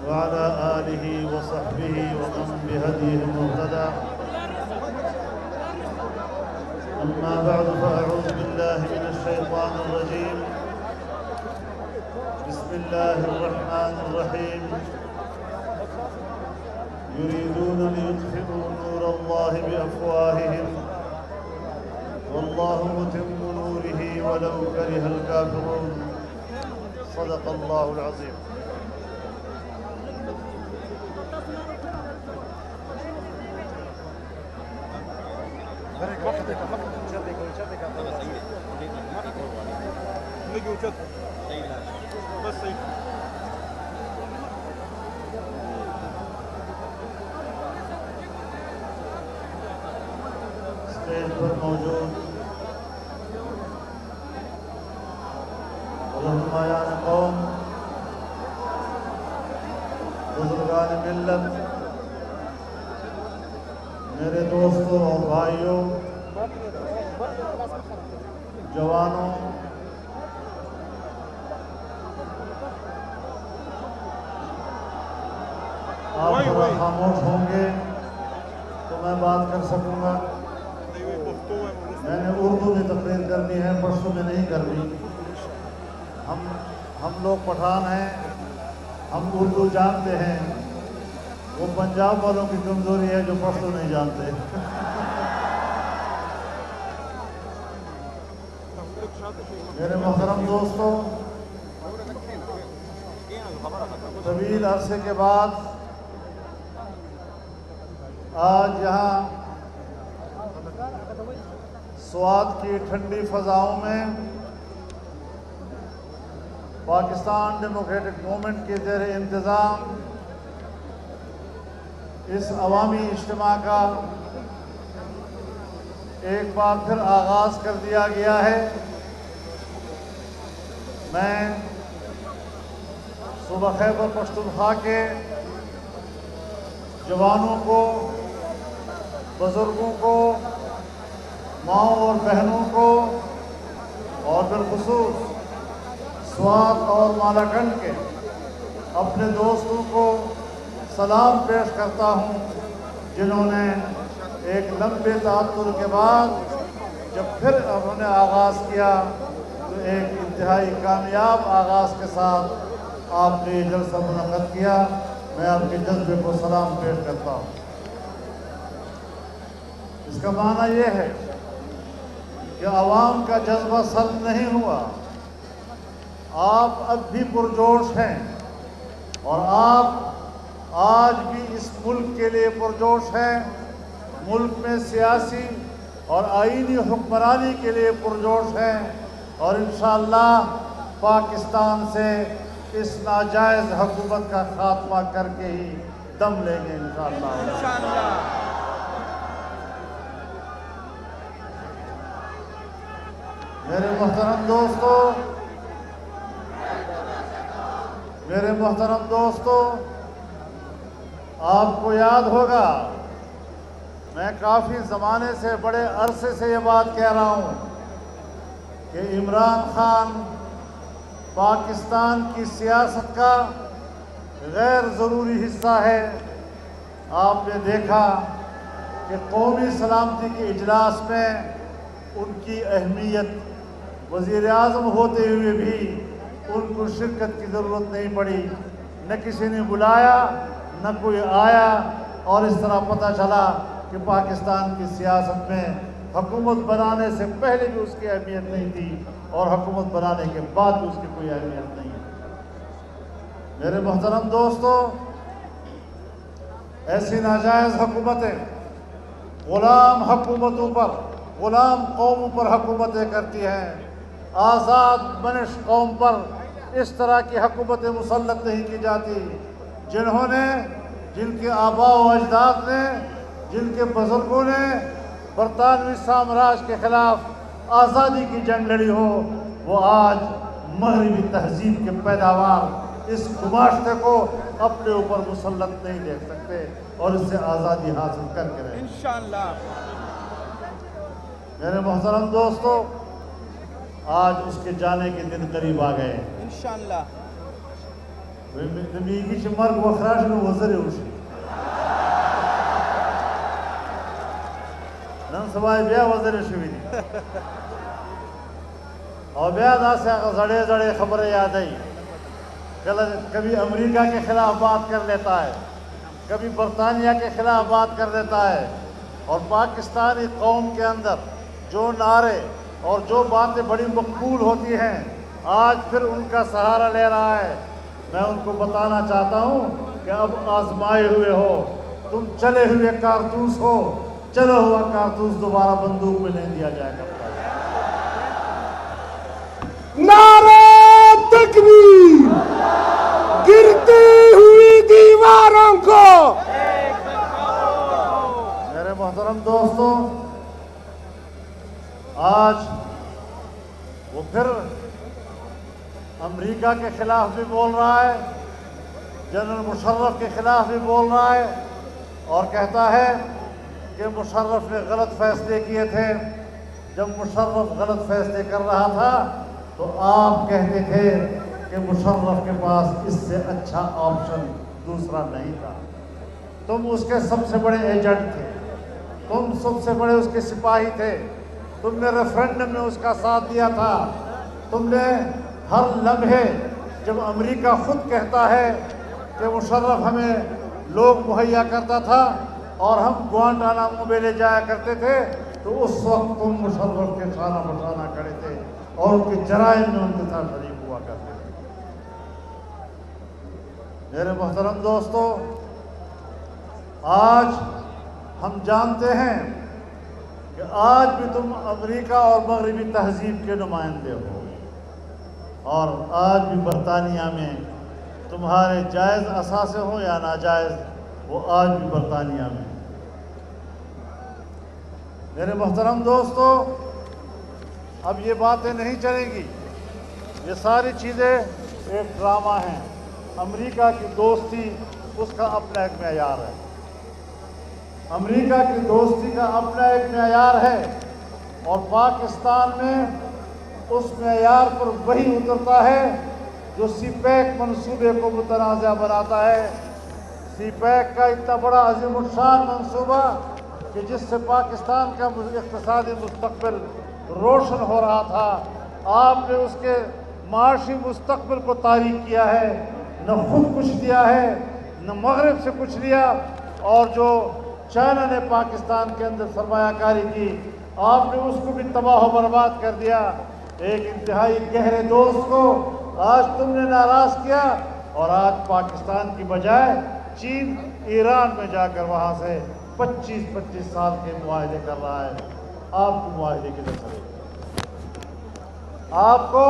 وعلى آله وصحبه ومن بهديه مهتدى. أما بعد فأعوذ بالله من الشيطان الرجيم. بسم الله الرحمن الرحيم. يريدون ليطفئوا نور الله بأفواههم والله متم نوره ولو كره الكافرون. صدق الله العظيم. اسٹیج پر موجود رہنمایان قوم، بزرگان ملت، میرے دوستوں اور بھائیوں، جوانوں، آپ تھوڑا خاموش ہوں گے تو میں بات کر سکوں گا. میں نے اردو میں تقریر کرنی ہے، پرسوں میں نہیں کرنی. ہم لوگ پٹھان ہیں، ہم اردو جانتے ہیں. وہ پنجاب والوں کی کمزوری ہے جو پرسوں نہیں جانتے. میرے محترم دوستوں، طویل عرصے کے بعد آج یہاں سوات کی ٹھنڈی فضاؤں میں پاکستان ڈیموکریٹک موومنٹ کے زیر انتظام اس عوامی اجتماع کا ایک بار پھر آغاز کر دیا گیا ہے. میں صوبہ خیبر پختونخوا کے جوانوں کو، بزرگوں کو، ماؤں اور بہنوں کو اور بالخصوص سوات اور مالاکنڈ کے اپنے دوستوں کو سلام پیش کرتا ہوں، جنہوں نے ایک لمبے تعطل کے بعد جب پھر انہوں نے آغاز کیا تو ایک انتہائی کامیاب آغاز کے ساتھ آپ نے یہ جلسہ منعقد کیا. میں آپ کے جذبے کو سلام پیش کرتا ہوں. اس کا معنی یہ ہے کہ عوام کا جذبہ سلب نہیں ہوا. آپ اب بھی پرجوش ہیں اور آپ آج بھی اس ملک کے لیے پرجوش ہیں. ملک میں سیاسی اور آئینی حکمرانی کے لیے پرجوش ہیں اور انشاءاللہ پاکستان سے اس ناجائز حکومت کا خاتمہ کر کے ہی دم لیں گے انشاءاللہ. میرے محترم دوستو، آپ کو یاد ہوگا میں کافی زمانے سے، بڑے عرصے سے یہ بات کہہ رہا ہوں کہ عمران خان پاکستان کی سیاست کا غیر ضروری حصہ ہے. آپ نے دیکھا کہ قومی سلامتی کے اجلاس میں ان کی اہمیت، وزیر اعظم ہوتے ہوئے بھی ان کو شرکت کی ضرورت نہیں پڑی. نہ کسی نے بلایا، نہ کوئی آیا، اور اس طرح پتہ چلا کہ پاکستان کی سیاست میں حکومت بنانے سے پہلے بھی اس کی اہمیت نہیں تھی اور حکومت بنانے کے بعد بھی اس کی کوئی اہمیت نہیں ہے. میرے محترم دوستو، ایسی ناجائز حکومتیں غلام حکومتوں پر، غلام قوموں پر حکومتیں کرتی ہیں. آزاد منش قوم پر اس طرح کی حکومتیں مسلط نہیں کی جاتی. جن کے آباء و اجداد نے، جن کے بزرگوں نے برطانوی سامراج کے خلاف آزادی کی جنگ لڑی ہو، وہ آج مغربی تہذیب کے پیداوار اس گماشتے کو اپنے اوپر مسلط نہیں دیکھ سکتے اور اس سے آزادی حاصل کر کے رہے انشاءاللہ. میرے محترم دوستو، آج اس کے جانے کے دن قریب آ گئے انشاءاللہ. نمیگی چې مرګ وخراشي نو وزرې وشي. نن سبا بیا وزرې شوي دي اور بیا داسې هغه زړې زړې خبرې یادوي. کبھی امریکہ کے خلاف بات کر لیتا ہے, کبھی برطانیہ کے خلاف بات کر دیتا ہے, اور پاکستانی قوم کے اندر جو نعرے اور جو باتیں بڑی مقبول ہوتی ہیں آج پھر ان کا سہارا لے رہا ہے. میں ان کو بتانا چاہتا ہوں کہ اب آزمائے ہوئے ہو, تم چلے ہوئے کارتوس ہو, چلا ہوا کارتوس دوبارہ بندوق میں نہیں دیا جائے گا. نعرہ تکبیر, گرتی ہوئی دیواروں کو. میرے محترم دوستوں, آج وہ پھر امریکہ کے خلاف بھی بول رہا ہے, جنرل مشرف کے خلاف بھی بول رہا ہے, اور کہتا ہے کہ مشرف نے غلط فیصلے کیے تھے. جب مشرف غلط فیصلے کر رہا تھا تو آپ کہتے تھے کہ مشرف کے پاس اس سے اچھا آپشن دوسرا نہیں تھا. تم اس کے سب سے بڑے ایجنٹ تھے, تم سب سے بڑے اس کے سپاہی تھے, تم نے ریفرینڈم میں اس کا ساتھ دیا تھا. تم نے ہر لمحے جب امریکہ خود کہتا ہے کہ مشرف ہمیں لوگ مہیا کرتا تھا اور ہم گوانٹانامو میں لے جایا کرتے تھے, تو اس وقت تم مشرف کے شانہ بشانہ کھڑے تھے اور ان کے جرائم میں ان کے ساتھ شریک ہوا کرتے تھے. میرے محترم دوستو, آج ہم جانتے ہیں کہ آج بھی تم امریکہ اور مغربی تہذیب کے نمائندے ہو, اور آج بھی برطانیہ میں تمہارے جائز اثاثے ہوں یا ناجائز, وہ آج بھی برطانیہ میں. میرے محترم دوستو, اب یہ باتیں نہیں چلیں گی. یہ ساری چیزیں ایک ڈرامہ ہیں. امریکہ کی دوستی اس کا اپنا ایک معیار ہے, امریکہ کی دوستی کا اپنا ایک معیار ہے, اور پاکستان میں اس معیار پر وہی اترتا ہے جو سی پیک منصوبے کو متنازع بناتا ہے. سی پیک کا اتنا بڑا عظیم الشان منصوبہ کہ جس سے پاکستان کا اقتصادی مستقبل روشن ہو رہا تھا, آپ نے اس کے معاشی مستقبل کو تاریک کیا ہے. نہ خود کچھ دیا ہے, نہ مغرب سے کچھ لیا, اور جو چائنا نے پاکستان کے اندر سرمایہ کاری کی آپ نے اس کو بھی تباہ و برباد کر دیا. ایک انتہائی گہرے دوست کو آج تم نے ناراض کیا, اور آج پاکستان کی بجائے چین ایران میں جا کر وہاں سے 25 سال کے معاہدے کر رہا ہے. آپ کو معاہدے کی نظر ہے, آپ کو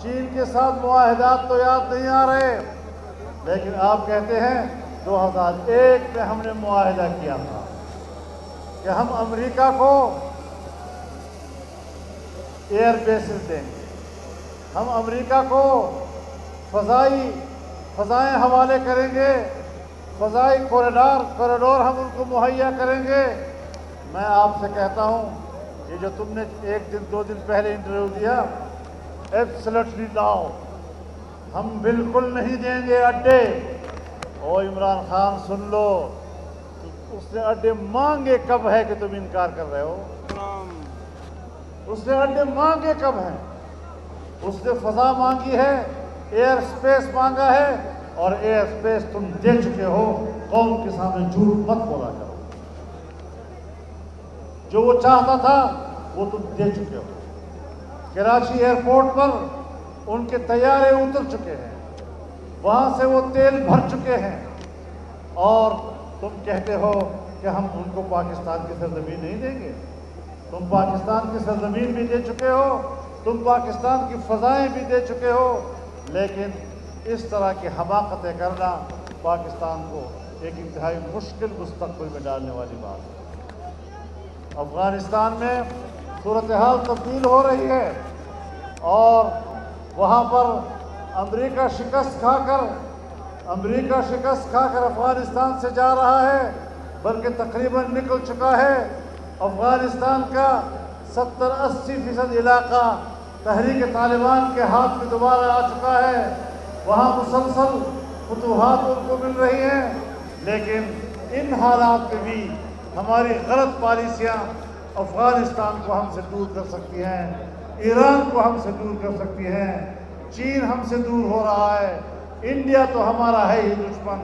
چین کے ساتھ معاہدات تو یاد نہیں آ رہے, لیکن آپ کہتے ہیں 2001 میں ہم نے معاہدہ کیا تھا کہ ہم امریکہ کو ایئر بیسز دیں گے, ہم امریکہ کو فضائیں حوالے کریں گے, فضائی کوریڈور ہم ان کو مہیا کریں گے. میں آپ سے کہتا ہوں, یہ جو تم نے 1 دن 2 دن پہلے انٹرویو دیا, ایبسلیٹلی ناؤ, ہم بالکل نہیں دیں گے اڈے. او عمران خان سن لو, اس نے اڈے مانگے کب ہے کہ تم انکار کر رہے ہو؟ اس نے اڈے مانگے کب ہیں؟ اس نے فضا مانگی ہے, ایئر سپیس مانگا ہے, اور ایئر سپیس تم دے چکے ہو. قوم کے سامنے جھوٹ مت بولا کرو, جو وہ چاہتا تھا وہ تم دے چکے ہو. کراچی ایئرپورٹ پر ان کے طیارے اتر چکے ہیں, وہاں سے وہ تیل بھر چکے ہیں, اور تم کہتے ہو کہ ہم ان کو پاکستان کی سرزمین نہیں دیں گے. تم پاکستان کی سرزمین بھی دے چکے ہو, تم پاکستان کی فضائیں بھی دے چکے ہو, لیکن اس طرح کی حماقتیں کرنا پاکستان کو ایک انتہائی مشکل مستقبل میں ڈالنے والی بات ہے. افغانستان میں صورتحال تبدیل ہو رہی ہے, اور وہاں پر امریکہ شکست کھا کر افغانستان سے جا رہا ہے, بلکہ تقریباً نکل چکا ہے. افغانستان کا 70-80% علاقہ تحریک طالبان کے ہاتھ میں دوبارہ آ چکا ہے. وہاں مسلسل فتوحات ان کو مل رہی ہیں، لیکن ان حالات میں بھی ہماری غلط پالیسیاں افغانستان کو ہم سے دور کر سکتی ہیں، ایران کو ہم سے دور کر سکتی ہیں، چین ہم سے دور ہو رہا ہے، انڈیا تو ہمارا ہے ہی دشمن،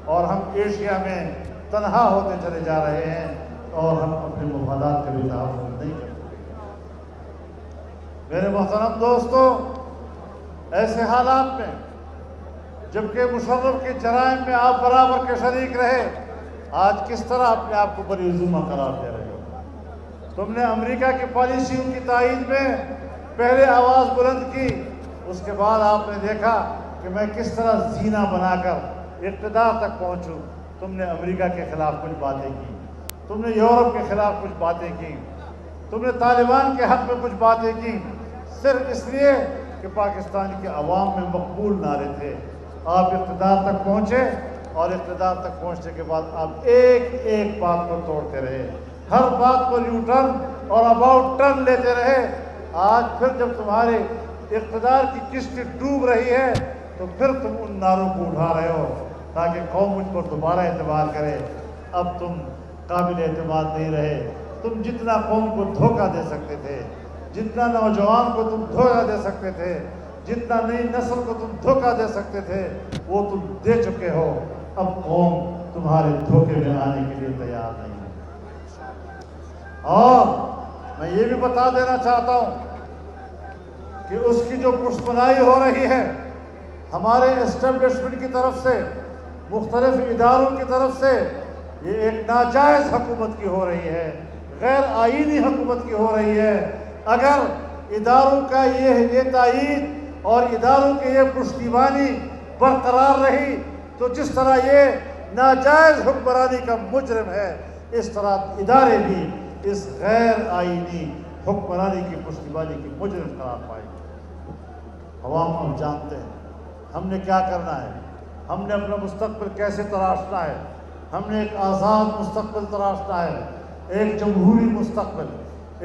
اور ہم ایشیا میں تنہا ہوتے چلے جا رہے ہیں اور ہم اپنے مفادات کا بھی تحفظ نہیں کر سکتے۔ میرے محترم دوستو، ایسے حالات میں جبکہ مشرف کے جرائم میں آپ برابر کے شریک رہے، آج کس طرح اپنے آپ کو بری عظمہ قرار دے رہے ہو؟ تم نے امریکہ کی پالیسیوں کی تائید میں پہلے آواز بلند کی، اس کے بعد آپ نے دیکھا کہ میں کس طرح زینہ بنا کر اقتدار تک پہنچوں۔ تم نے امریکہ کے خلاف کچھ باتیں کی، تم نے یورپ کے خلاف کچھ باتیں کی، تم نے طالبان کے حق میں کچھ باتیں کی، صرف اس لیے کہ پاکستان کے عوام میں مقبول نعرے تھے۔ آپ اقتدار تک پہنچے اور اقتدار تک پہنچنے کے بعد آپ ایک ایک بات کو توڑتے رہے، ہر بات کو یو ٹرن اور اباؤٹ ٹرن لیتے رہے۔ آج پھر جب تمہارے اقتدار کی کشتی ڈوب رہی ہے تو پھر تم ان نعروں کو اٹھا رہے ہو تاکہ قوم مجھ پر دوبارہ اعتبار کرے۔ اب تم قابل اعتماد نہیں رہے۔ تم جتنا قوم کو دھوکہ دے سکتے تھے، جتنا نوجوان کو تم دھوکہ دے سکتے تھے، جتنا نئی نسل کو تم دھوکہ دے سکتے تھے، وہ تم دے چکے ہو۔ اب قوم تمہارے دھوکے میں آنے کے لیے تیار نہیں ہے۔ اور میں یہ بھی بتا دینا چاہتا ہوں کہ اس کی جو پشپنائی ہو رہی ہے ہمارے اسٹیبلشمنٹ کی طرف سے، مختلف اداروں کی طرف سے، یہ ایک ناجائز حکومت کی ہو رہی ہے، غیر آئینی حکومت کی ہو رہی ہے۔ اگر اداروں کا یہ تائید اور اداروں کی یہ پشتیبانی برقرار رہی تو جس طرح یہ ناجائز حکمرانی کا مجرم ہے، اس طرح ادارے بھی اس غیر آئینی حکمرانی کی پشتیبانی کی مجرم قرار پائیں گے۔ عوام اب جانتے ہیں ہم نے کیا کرنا ہے، ہم نے اپنا مستقبل کیسے تراشنا ہے۔ ہم نے ایک آزاد مستقبل تراشنا ہے، ایک جمہوری مستقبل،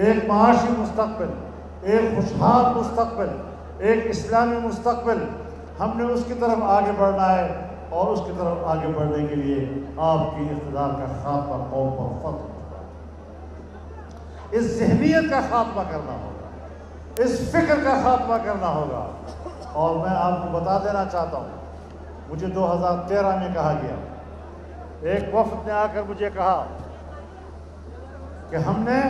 ایک معاشی مستقبل، ایک خوشحال مستقبل، ایک اسلامی مستقبل۔ ہم نے اس کی طرف آگے بڑھنا ہے، اور اس کی طرف آگے بڑھنے کے لیے آپ کی اقتدار کا خاتمہ قوم پر فرض ہوگا۔ اس ذہنیت کا خاتمہ کرنا ہوگا، اس فکر کا خاتمہ کرنا ہوگا۔ اور میں آپ کو بتا دینا چاہتا ہوں، مجھے 2013 میں کہا گیا، ایک وفد نے آ کر مجھے کہا کہ ہم نے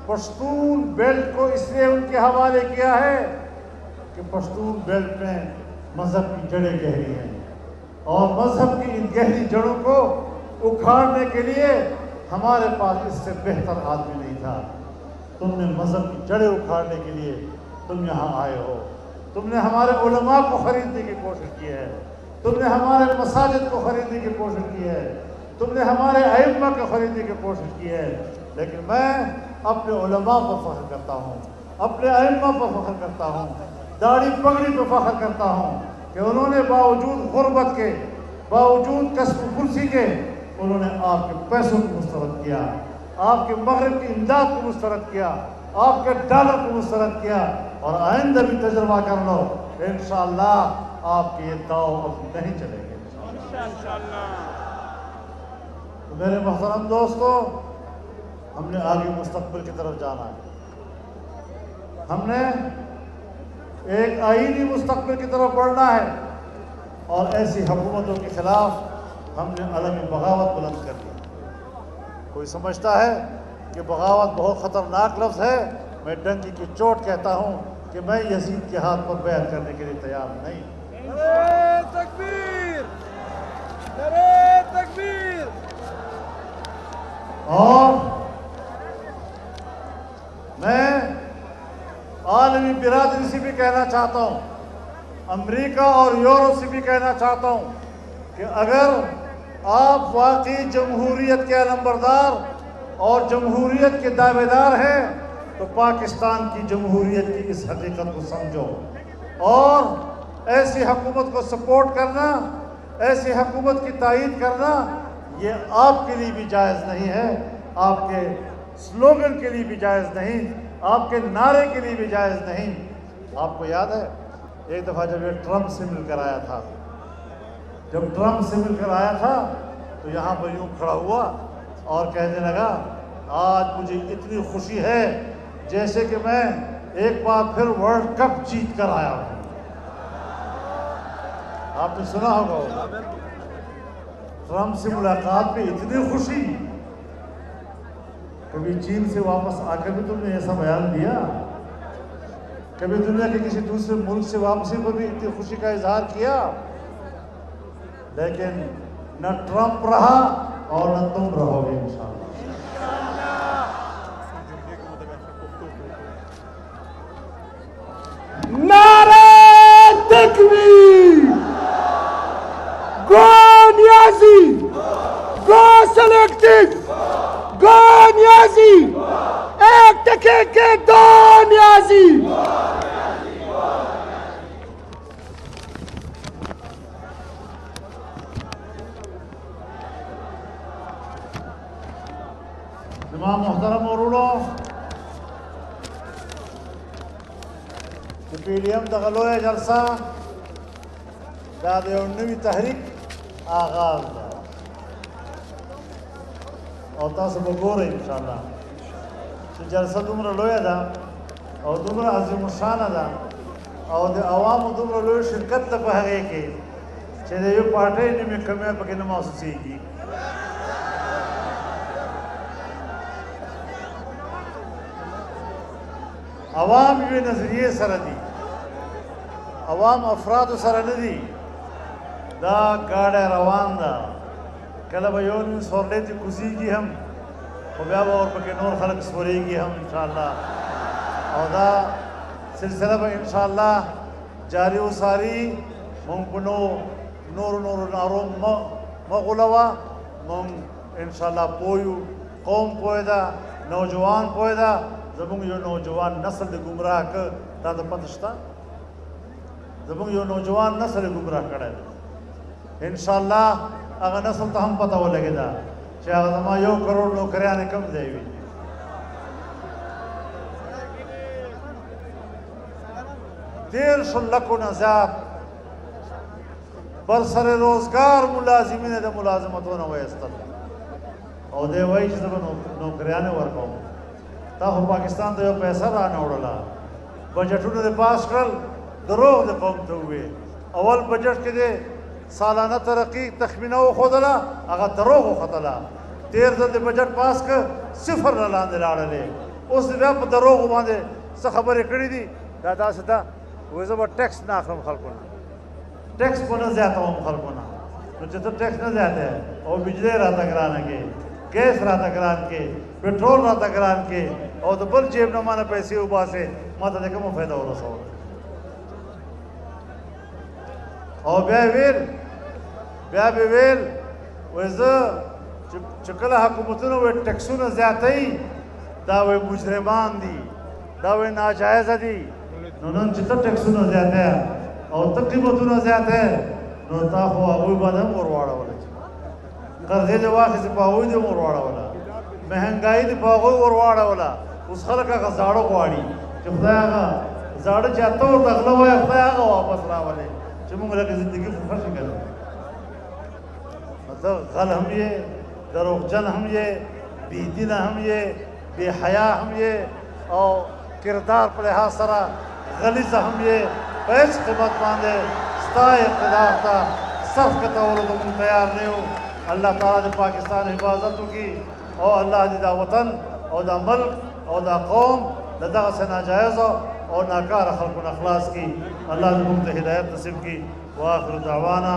پشتون بیلٹ کو اس لیے ان کے حوالے کیا ہے کہ پشتون بیلٹ میں مذہب کی جڑیں گہری ہیں، اور مذہب کی ان گہری جڑوں کو اکھاڑنے کے لیے ہمارے پاس اس سے بہتر آدمی نہیں تھا۔ تم نے مذہب کی جڑیں اکھاڑنے کے لیے تم یہاں آئے ہو، تم نے ہمارے علماء کو خریدنے کی کوشش کی ہے، تم نے ہمارے مساجد کو خریدنے کی کوشش کی ہے، تم نے ہمارے ائمہ کو خریدنے کی کوشش کی ہے، لیکن میں اپنے علماء پر فخر کرتا ہوں، اپنے ائمہ پر فخر کرتا ہوں، داڑھی پگڑی پر فخر کرتا ہوں کہ انہوں نے باوجود غربت کے، باوجود کسب کرسی کے، انہوں نے آپ کے پیسوں کو مسترد کیا، آپ کے مغرب کی امداد کو مسترد کیا، آپ کے ڈالر کو مسترد کیا، اور آئندہ بھی تجربہ کر لو کہ انشاءاللہ آپ کے یہ داؤ اب نہیں چلیں گے۔ تو میرے محترم دوستو، ہم نے آگے مستقبل کی طرف جانا ہے، ہم نے ایک آئینی مستقبل کی طرف بڑھنا ہے، اور ایسی حکومتوں کے خلاف ہم نے علم بغاوت بلند کر دی۔ کوئی سمجھتا ہے کہ بغاوت بہت خطرناک لفظ ہے، میں ڈنکی کی چوٹ کہتا ہوں کہ میں یزید کے ہاتھ پر بیعت کرنے کے لیے تیار نہیں۔ نعرہ تکبیر! نعرہ تکبیر! اور میں عالمی برادری سے بھی کہنا چاہتا ہوں، امریکہ اور یورپ سے بھی کہنا چاہتا ہوں کہ اگر آپ واقعی جمہوریت کے علمبردار اور جمہوریت کے دعوے دار ہیں تو پاکستان کی جمہوریت کی اس حقیقت کو سمجھو، اور ایسی حکومت کو سپورٹ کرنا، ایسی حکومت کی تائید کرنا، یہ آپ کے لیے بھی جائز نہیں ہے، آپ کے سلوگن کے لیے بھی جائز نہیں، آپ کے نعرے کے لیے بھی جائز نہیں۔ آپ کو یاد ہے ایک دفعہ جب یہ ٹرمپ سے مل کر آیا تھا، جب ٹرمپ سے مل کر آیا تھا تو یہاں پر یوں کھڑا ہوا اور کہنے لگا آج مجھے اتنی خوشی ہے جیسے کہ میں ایک بار پھر ورلڈ کپ جیت کر آیا ہوں. آپ نے سنا ہوگا ٹرمپ سے ملاقات میں اتنی خوشی. کبھی چین سے واپس آ کر بھی تم نے ایسا بیان دیا؟ کبھی دنیا کے کسی دوسرے ملک سے واپسی پر بھی اتنی خوشی کا اظہار کیا؟ لیکن نہ ٹرمپ رہا اور نہ تم رہو گے انشاءاللہ. نعرہ تکبیر! گو نیازی! گو سلیکٹڈ! گو نیازی! ایک ٹکے کے دو نیازی! تمام محترم اورولو چې پی ډي ایم دغه لویه جلسه دا د یو نوي تحریک آغاز ده او تاسو به ګورئ انشاءالله چې جلسه دومره لویه ده او دومره عظیم الشانه ده او د عوامو دومره لوی شرکت ده په هغې کې چې د یو پارټۍ نیمې کمی پکې نه محسوسېږي. عوام یوې نظریې سره دي، عوام افرادو سره نه دي. دا ګاډی روان ده، کله به یو نیم سورلی ته کوزېږي هم خو بیا به ورپکې نور خلک سورېږي هم انشاءالله. او دا سلسله به انشاءالله جاري وساري. مونږ په نورو نارو مه غولوه. مونږ انشاءالله پوه یو، قوم پوه ده، نوجوان پوه ده. زمونږ یو نوجوان نسل د ګمراه که دا د پته شته؟ زمونږ یو نوجوان نسل یې ګمراه کړی دی. انشاءالله هغه نسل ته هم پته ولګېده چې هغه زما 1 کروڑ نوکریانې کم ځای وي. دېرشو لکو نه زیات برسر روزګار ملازمین د ملازمتونه وایستل او دی وایي چې زه به نوکریانې ورکوم. تا خو پاکستان ته یو پیسه را نه وړله، بجټونه دې پاس کړل، دروغ دې قوم ته وویل. اول بجټ کې دې سالانه ترقي تخمینه وښودله، هغه دروغ وختله. تېر ځل دې بجټ پاس کړ، صفر نه لاندې لاړلې. اوس دې بیا په دروغو باندې څه خبرې کړي دي. دا داسې ده وایي زه به ټیکس نه اخلم خلکو نه، ټیکس به نه زیاتوم خلکو نه. نو چې ته ټیکس نه زیاتوې او بجلی راته ګرانه کې، ګیس راته ګران کې، پټرول راته ګران کې او د بل جیب نه مانه پیسې وباسې، ما ته د کومه فایده ورسوله؟ او بیا به ویل وایي زه چې کله حکومتونه وایي ټیکسونه زیاتوي دا وایي مجرمان دي، دا وایي ناجایزه دي. نو نن چې ته ټیکسونه زیاتوې او ته قیمتونه زیاتوې نو تا خو هغوی باندې هم ور واړوله، قرضې دې واخیستې په هغوی دې ور واړوله، مهنګایي دې په هغوی ور واړوله. اوس خلک هغه زاړه غواړي چې خدای هغه زاړه چې ته ورته غله وایه خدای هغه واپس راولې چې موږ لکه زندګي خو خوښې کړو. نو ته غل هم یې، دروغجن هم یې، بېدینه هم یې، بې حیا هم یې او کردار په لحاظ سره غلیظه هم یې. په هېڅ قیمت باندې ستا اقتدار ته صف کتولو ته موږ تیار نه یو. الله تعالی د پاکستان حفاظت وکړي او الله دې دا وطن او دا ملک او دا قوم د دغسې ناجایزو او ناکاره خلکو نه خلاص کړي. الله دې موږ ته هدایت نصیب کړي. واخر دعوانا